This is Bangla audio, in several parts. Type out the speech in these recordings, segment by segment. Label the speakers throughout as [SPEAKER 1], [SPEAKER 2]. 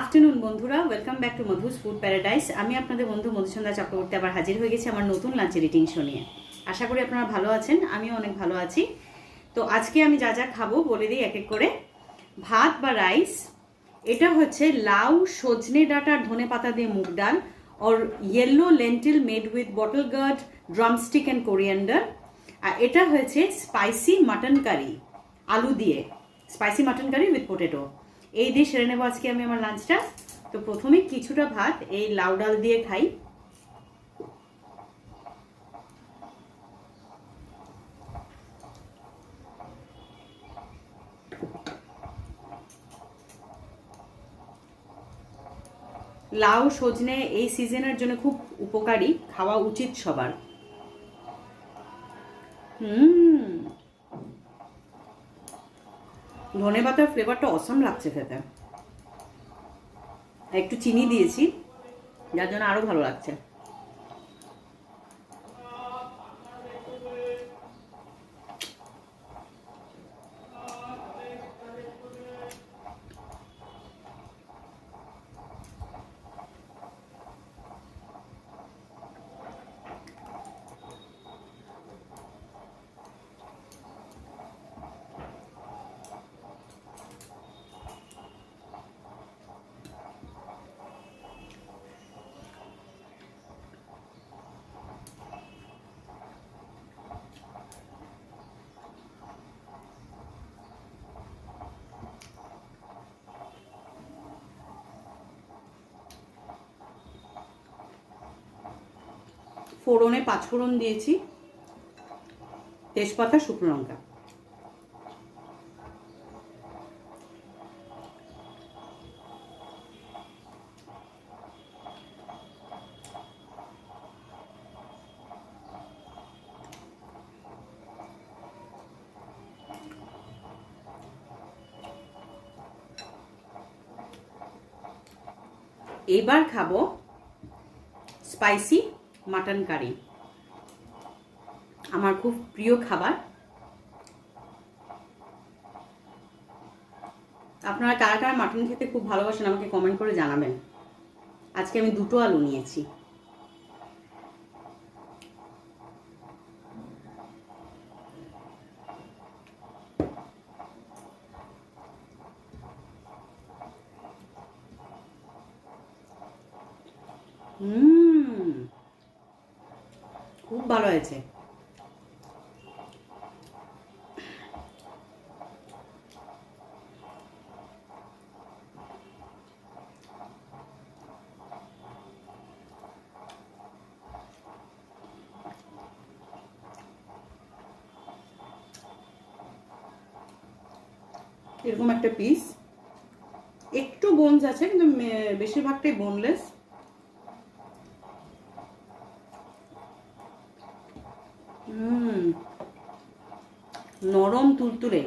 [SPEAKER 1] আফটারনুন বন্ধুরা, welcome back to Madhu's food paradise. আমি আপনাদের বন্ধু মধুসন্ধ্যা চক্রবর্তী আবার হাজির হয়ে গেছি আমার নতুন লাঞ্চের রিটিং শো নিয়ে। আশা করি আপনারা ভালো আছেন, আমিও অনেক ভালো আছি। তো আজকে আমি যা যা খাবো বলে দিই এক এক করে। ভাত বা রাইস, এটা হচ্ছে লাউ, সজনে ডাঁটা, ধনে পাতা দিয়ে মুগ ডাল, और yellow lentil made with bottle gourd, drumstick and coriander. আর এটা হয়েছে স্পাইসি মাটন কারি, আলু দিয়ে spicy mutton curry with potato. এই দিয়ে সেরে নেবো আজকে আমি আমার লাঞ্চটা। তো প্রথমে কিছুটা ভাত এই লাউ ডাল দিয়ে খাই। লাউ সজনে এই সিজনের জন্য খুব উপকারী, খাওয়া উচিত সবার। ধনে পাতার ফ্লেভারটা অসম লাগছে খেতে। একটু চিনি দিয়েছি যার জন্য আরো ভালো লাগছে। ফোড়নে 5 ফোড়ন দিয়েছি, তেজপাতা, শুকনো লঙ্কা। এবার খাবো স্পাইসি মাটন কারি, আমার খুব প্রিয় খাবার। আপনারা কারা কারা মাটন খেতে খুব ভালোবাসেন আমাকে কমেন্ট করে জানাবেন। আজকে আমি 2টো আলু নিয়েছি। খুব ভালো হয়েছে। এরকম একটা পিস, একটু বোনস আছে কিন্তু বেশিরভাগটাই বোনলেস। নরম তুলতুলে।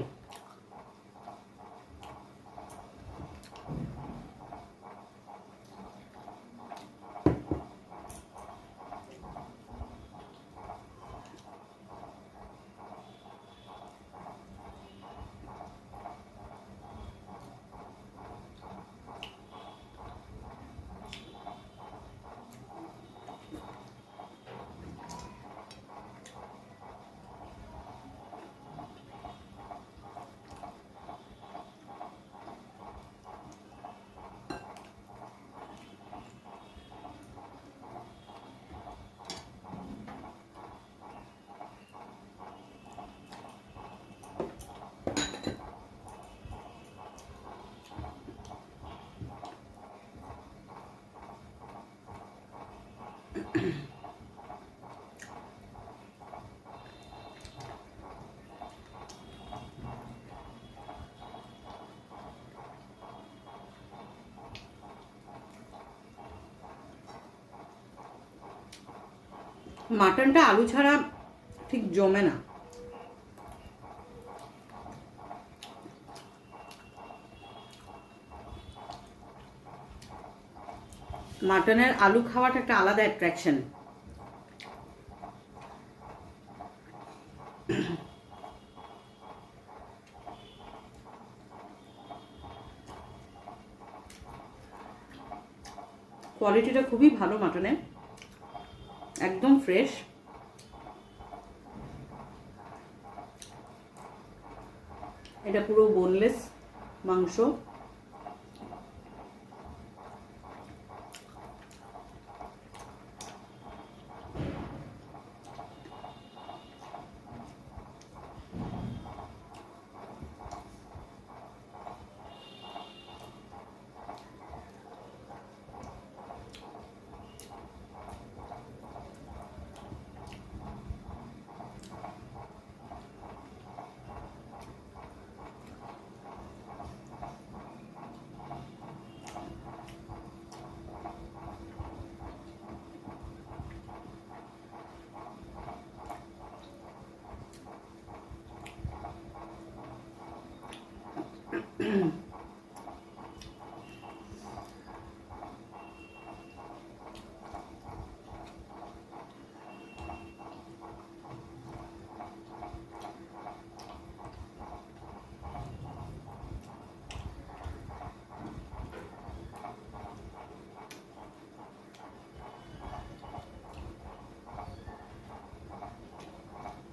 [SPEAKER 1] মাটনটা আলু ছাড়া ঠিক জমে না। মাটনের আলু খাওয়াটা একটা আলাদা অ্যাট্রাকশন। কোয়ালিটিটা খুবই ভালো মাটনের, একদম ফ্রেশ। এটা পুরো বোনলেস মাংস।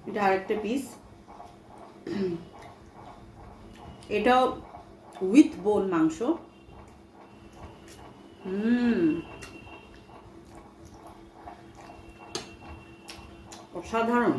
[SPEAKER 1] এটা আরেকটা পিস, এটাও উইথ বোন মাংস। অসাধারণ।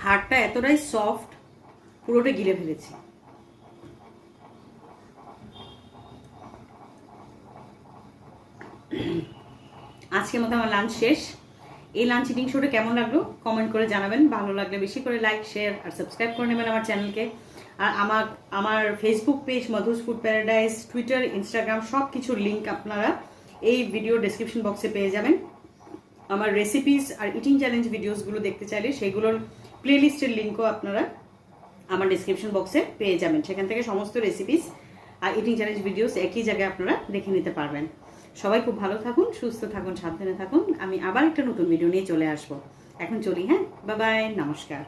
[SPEAKER 1] হাড়টা এতটাই সফট, পুরোটা গিলে ফেলেছি। আজকের মতো আমার লাঞ্চ শেষ। এই লাঞ্চ ইটিং শোটা কেমন লাগলো কমেন্ট করে জানাবেন। ভালো লাগলে বেশি করে লাইক, শেয়ার আর সাবস্ক্রাইব করে নেবেন আমার চ্যানেলকে। আর আমার Facebook page Madhu's food paradise, Twitter, Instagram সব কিছুর লিঙ্ক আপনারা এই ভিডিও ডেসক্রিপশন বক্সে পেয়ে যাবেন। আমার রেসিপিস আর ইটিং চ্যালেঞ্জ ভিডিওসগুলো দেখতে চাইলে সেগুলোর প্লেলিস্টের লিঙ্কও আপনারা আমার ডেসক্রিপশন বক্সে পেয়ে যাবেন। সেখান থেকে সমস্ত recipes are eating challenge videos একই জায়গায় আপনারা দেখে নিতে পারবেন। সবাই খুব ভালো থাকুন, সুস্থ থাকুন, সাবধানে থাকুন। আমি আবার একটা নতুন ভিডিও নিয়ে চলে আসবো। এখন চলি, হ্যাঁ, বাই বাই, নমস্কার।